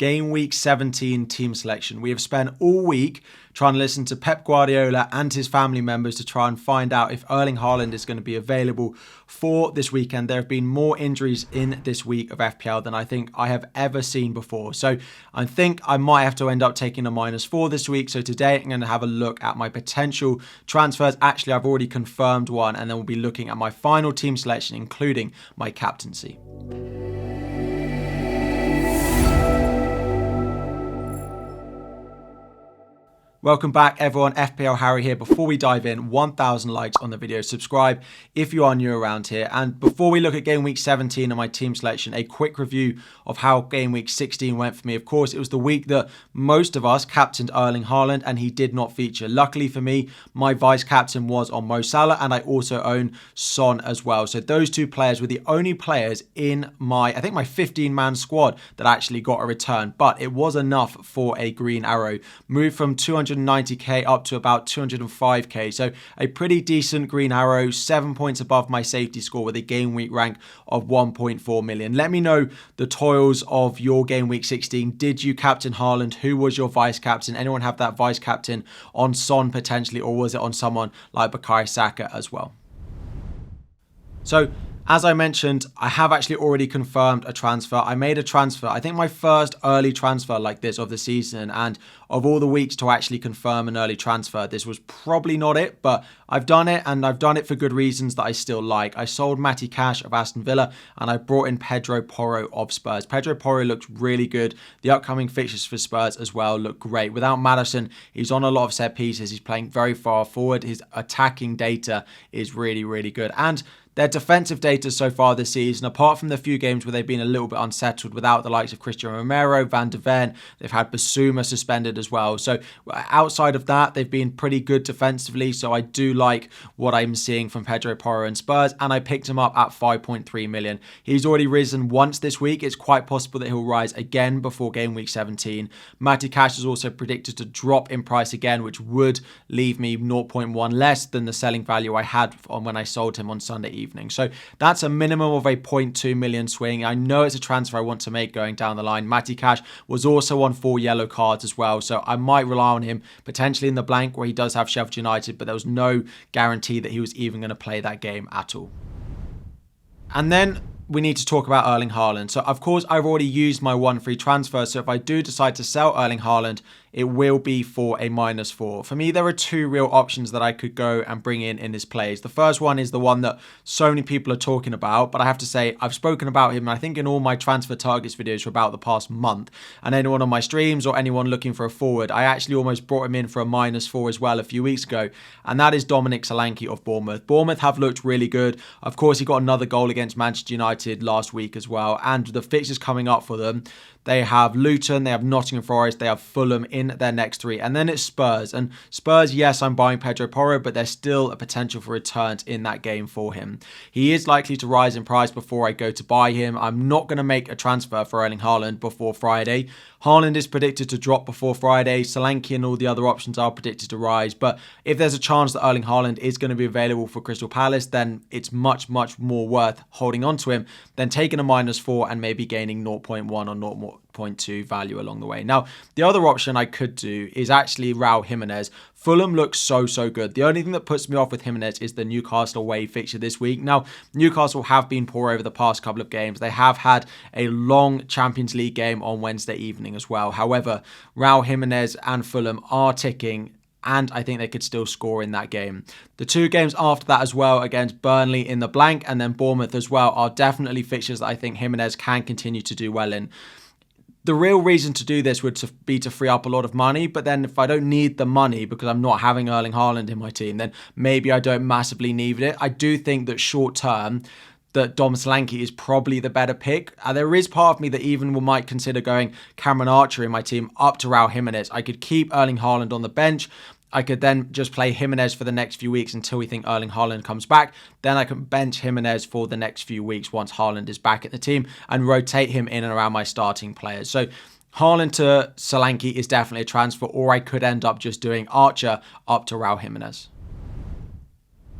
Game Week 17 team selection. We have spent all week trying to listen to Pep Guardiola and his family members to try and find out if Erling Haaland is going to be available for this weekend. There have been more injuries in this week of FPL than I think I have ever seen before. So I think I might have to end up taking a -4 this week. So today I'm going to have a look at my potential transfers. Actually, I've already confirmed one, and then we'll be looking at my final team selection, including my captaincy. Welcome back everyone, FPL Harry here. Before we dive in, 1,000 likes on the video, subscribe if you are new around here. And before we look at Game Week 17 and my team selection, a quick review of how Game Week 16 went for me. Of course, it was the week that most of us captained Erling Haaland and he did not feature. Luckily for me, my vice captain was on Mo Salah and I also own Son as well. So those two players were the only players in my 15-man squad that actually got a return. But it was enough for a green arrow. Moved from 290k up to about 205k, so a pretty decent green arrow, 7 points above my safety score with a game week rank of 1.4 million. Let me know the toils of your game week 16. Did you captain Haaland? Who was your vice captain? Anyone have that vice captain on Son potentially, or was it on someone like Bukayo Saka as well? So as I mentioned, I have actually already confirmed a transfer. I made a transfer, I think my first early transfer like this of the season, and of all the weeks to actually confirm an early transfer, this was probably not it, but I've done it, and I've done it for good reasons that I still like. I sold Matty Cash of Aston Villa, and I brought in Pedro Porro of Spurs. Pedro Porro looks really good. The upcoming fixtures for Spurs as well look great. Without Maddison, he's on a lot of set pieces. He's playing very far forward. His attacking data is really, really good. And their defensive data so far this season, apart from the few games where they've been a little bit unsettled without the likes of Christian Romero, Van de Ven, they've had Basuma suspended as well. So outside of that, they've been pretty good defensively. So I do like what I'm seeing from Pedro Porro and Spurs, and I picked him up at 5.3 million. He's already risen once this week. It's quite possible that he'll rise again before Game Week 17. Matty Cash is also predicted to drop in price again, which would leave me 0.1 less than the selling value I had on when I sold him on Sunday evening. So that's a minimum of a 0.2 million swing. I know it's a transfer I want to make going down the line. Matty Cash was also on 4 yellow cards as well, so I might rely on him potentially in the blank where he does have Sheffield United, but there was no guarantee that he was even going to play that game at all. And then we need to talk about Erling Haaland. So of course I've already used my 1 free transfer, so if I do decide to sell Erling Haaland, it will be for a -4. For me, there are 2 real options that I could go and bring in his plays. The first one is the one that so many people are talking about, but I have to say I've spoken about him, I think, in all my transfer targets videos for about the past month. And anyone on my streams or anyone looking for a forward, I actually almost brought him in for a -4 as well a few weeks ago, and that is Dominic Solanke of Bournemouth. Bournemouth have looked really good. Of course, he got another goal against Manchester United last week as well, and the fixtures coming up for them, they have Luton, they have Nottingham Forest, they have Fulham in their next 3. And then it's Spurs. And Spurs, yes, I'm buying Pedro Porro, but there's still a potential for returns in that game for him. He is likely to rise in price before I go to buy him. I'm not going to make a transfer for Erling Haaland before Friday. Haaland is predicted to drop before Friday. Solanke and all the other options are predicted to rise. But if there's a chance that Erling Haaland is going to be available for Crystal Palace, then it's much, much more worth holding on to him than taking a -4 and maybe gaining 0.1 or 0.2 value along the way. Now, the other option I could do is actually Raul Jimenez. Fulham looks so good. The only thing that puts me off with Jimenez is the Newcastle away fixture this week. Now, Newcastle have been poor over the past couple of games. They have had a long Champions League game on Wednesday evening as well. However, Raul Jimenez and Fulham are ticking, and I think they could still score in that game. The 2 games after that as well, against Burnley in the blank and then Bournemouth as well, are definitely fixtures that I think Jimenez can continue to do well in. The real reason to do this would be to free up a lot of money, but then if I don't need the money because I'm not having Erling Haaland in my team, then maybe I don't massively need it. I do think that short term, that Dom Solanke is probably the better pick. There is part of me that even might consider going Cameron Archer in my team up to Raul Jimenez. I could keep Erling Haaland on the bench. I could then just play Jimenez for the next few weeks until we think Erling Haaland comes back. Then I can bench Jimenez for the next few weeks once Haaland is back at the team and rotate him in and around my starting players. So Haaland to Solanke is definitely a transfer, or I could end up just doing Archer up to Raul Jimenez.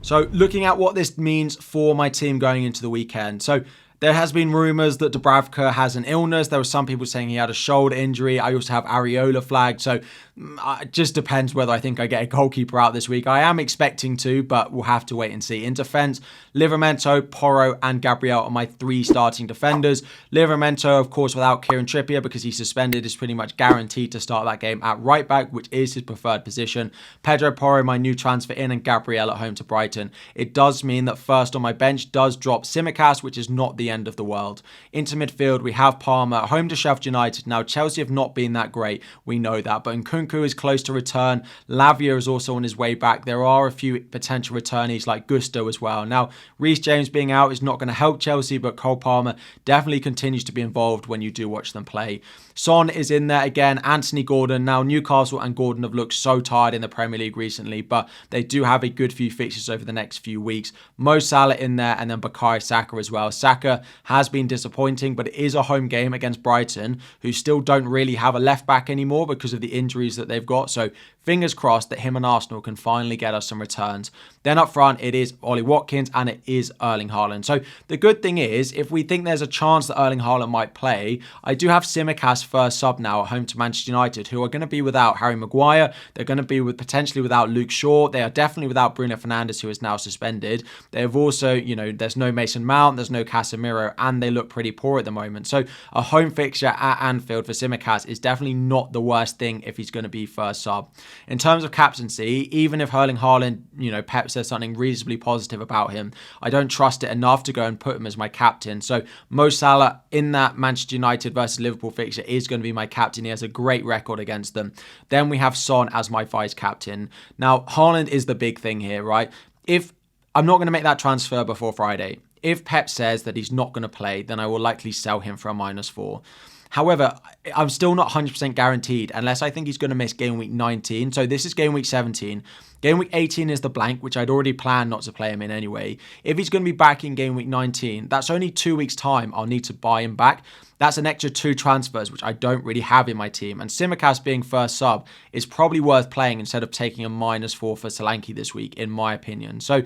So looking at what this means for my team going into the weekend. So There has been rumours that Dubravka has an illness. There were some people saying he had a shoulder injury. I also have Areola flagged. So it just depends whether I think I get a goalkeeper out this week. I am expecting to, but we'll have to wait and see. In defence, Livramento, Porro and Gabriel are my 3 starting defenders. Livramento, of course, without Kieran Trippier because he's suspended, is pretty much guaranteed to start that game at right back, which is his preferred position. Pedro Porro, my new transfer in, and Gabriel at home to Brighton. It does mean that first on my bench does drop Tsimikas, which is not the end of the world. Into midfield, we have Palmer at home to Sheffield United. Now, Chelsea have not been that great. We know that, but Nkunku is close to return. Lavia is also on his way back. There are a few potential returnees like Gusto as well. Now, Reece James being out is not going to help Chelsea, but Cole Palmer definitely continues to be involved when you do watch them play. Son is in there again, Anthony Gordon. Now, Newcastle and Gordon have looked so tired in the Premier League recently, but they do have a good few fixtures over the next few weeks. Mo Salah in there, and then Bukayo Saka as well. Saka has been disappointing, but it is a home game against Brighton, who still don't really have a left back anymore because of the injuries that they've got. So fingers crossed that him and Arsenal can finally get us some returns. Then up front, it is Ollie Watkins and it is Erling Haaland. So the good thing is, if we think there's a chance that Erling Haaland might play, I do have Tsimikas first sub now at home to Manchester United, who are going to be without Harry Maguire. They're going to be potentially without Luke Shaw. They are definitely without Bruno Fernandes, who is now suspended. They have also, there's no Mason Mount, there's no Casemiro, and they look pretty poor at the moment. So a home fixture at Anfield for Tsimikas is definitely not the worst thing if he's going to be first sub. In terms of captaincy, even if Erling Haaland, Pep says something reasonably positive about him, I don't trust it enough to go and put him as my captain. So Mo Salah in that Manchester United versus Liverpool fixture is going to be my captain. He has a great record against them. Then we have Son as my vice captain. Now, Haaland is the big thing here, right? If I'm not going to make that transfer before Friday. If Pep says that he's not going to play, then I will likely sell him for a -4. However, I'm still not 100% guaranteed unless I think he's going to miss game week 19. So this is game week 17. Game week 18 is the blank, which I'd already planned not to play him in anyway. If he's going to be back in game week 19, that's only 2 weeks' time I'll need to buy him back. That's an extra 2 transfers, which I don't really have in my team. And Tsimikas being first sub is probably worth playing instead of taking a -4 for Solanke this week, in my opinion. So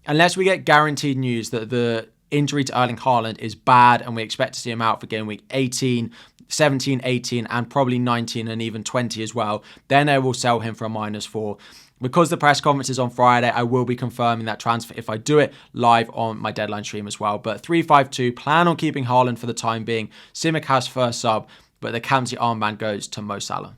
unless we get guaranteed news that the injury to Erling Haaland is bad and we expect to see him out for game week 18, 17, 18, and probably 19 and even 20 as well, then I will sell him for a -4. Because the press conference is on Friday, I will be confirming that transfer if I do it live on my deadline stream as well. But 3-5-2, plan on keeping Haaland for the time being. Tsimikas first sub, but the captaincy armband goes to Mo Salah.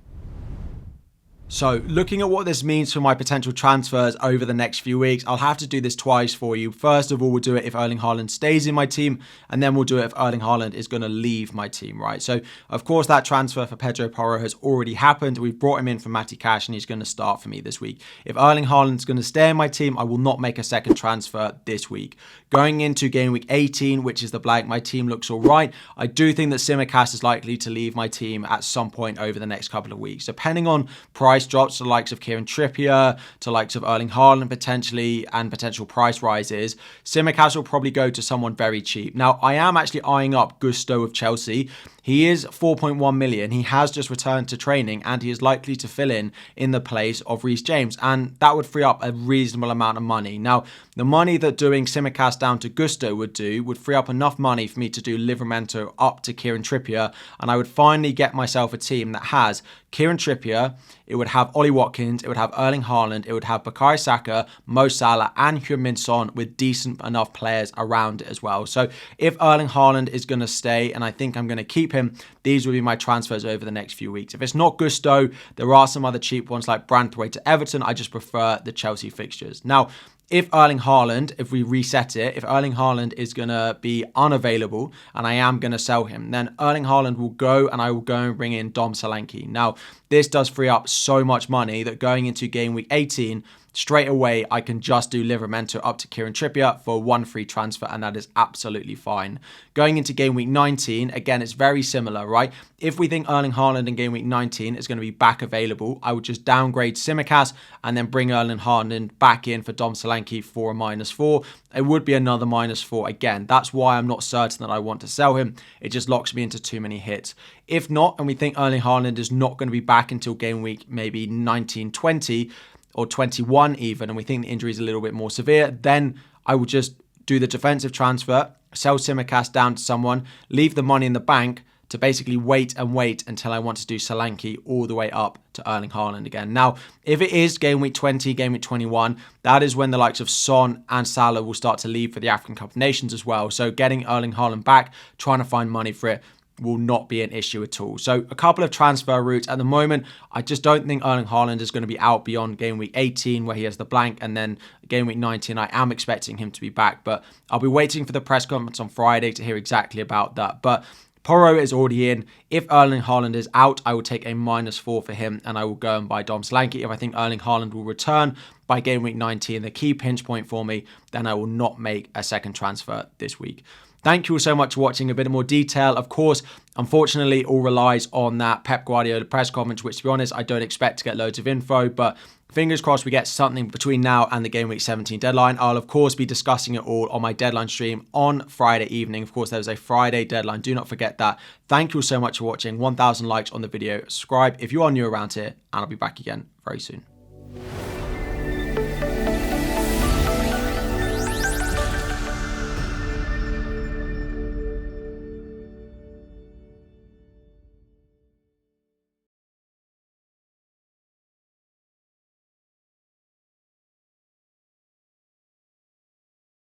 So looking at what this means for my potential transfers over the next few weeks, I'll have to do this twice for you. First of all, we'll do it if Erling Haaland stays in my team, and then we'll do it if Erling Haaland is going to leave my team, right? So, of course, that transfer for Pedro Porro has already happened. We've brought him in for Matty Cash, and he's going to start for me this week. If Erling Haaland's going to stay in my team, I will not make a second transfer this week. Going into game week 18, which is the blank, my team looks all right. I do think that Tsimikas is likely to leave my team at some point over the next couple of weeks, depending on price drops to the likes of Kieran Trippier, to the likes of Erling Haaland potentially, and potential price rises. Tsimikas will probably go to someone very cheap. Now, I am actually eyeing up Gusto of Chelsea. He is 4.1 million. He has just returned to training and he is likely to fill in the place of Reece James, and that would free up a reasonable amount of money. Now, the money that doing Tsimikas down to Gusto would free up enough money for me to do Livramento up to Kieran Trippier, and I would finally get myself a team that has Kieran Trippier, it would have Ollie Watkins, it would have Erling Haaland, it would have Bukayo Saka, Mo Salah and Heung-min Son with decent enough players around it as well. So if Erling Haaland is going to stay, and I think I'm going to keep him, these will be my transfers over the next few weeks. If it's not Gusto, there are some other cheap ones like Branthwaite to Everton. I just prefer the Chelsea fixtures. Now, if Erling Haaland, if we reset it, if Erling Haaland is going to be unavailable and I am going to sell him, then Erling Haaland will go and I will go and bring in Dom Solanke. Now, this does free up so much money that going into game week 18, straight away, I can just do Livramento up to Kieran Trippier for one free transfer, and that is absolutely fine. Going into game week 19, again, it's very similar, right? If we think Erling Haaland in game week 19 is going to be back available, I would just downgrade Tsimikas and then bring Erling Haaland back in for Dom Solanke for a -4. It would be another -4 again. That's why I'm not certain that I want to sell him. It just locks me into too many hits. If not, and we think Erling Haaland is not going to be back until game week maybe 19, 20, or 21 even, and we think the injury is a little bit more severe, then I would just do the defensive transfer, sell Simicast down to someone, leave the money in the bank to basically wait until I want to do Solanke all the way up to Erling Haaland again. Now, if it is game week 20, game week 21, that is when the likes of Son and Salah will start to leave for the African Cup of Nations as well. So getting Erling Haaland back, trying to find money for it, will not be an issue at all. So a couple of transfer routes at the moment. I just don't think Erling Haaland is going to be out beyond game week 18 where he has the blank, and then game week 19 I am expecting him to be back, but I'll be waiting for the press conference on Friday to hear exactly about that. But Porro is already in. If Erling Haaland is out, I will take a -4 for him and I will go and buy Dom Solanke. If I think Erling Haaland will return by game week 19, the key pinch point for me, then I will not make a second transfer this week. Thank you all so much for watching. A bit more detail, of course, unfortunately, all relies on that Pep Guardiola press conference, which, to be honest, I don't expect to get loads of info, but fingers crossed we get something between now and the Game Week 17 deadline. I'll, of course, be discussing it all on my deadline stream on Friday evening. Of course, there's a Friday deadline. Do not forget that. Thank you all so much for watching. 1,000 likes on the video. Subscribe if you are new around here, and I'll be back again very soon.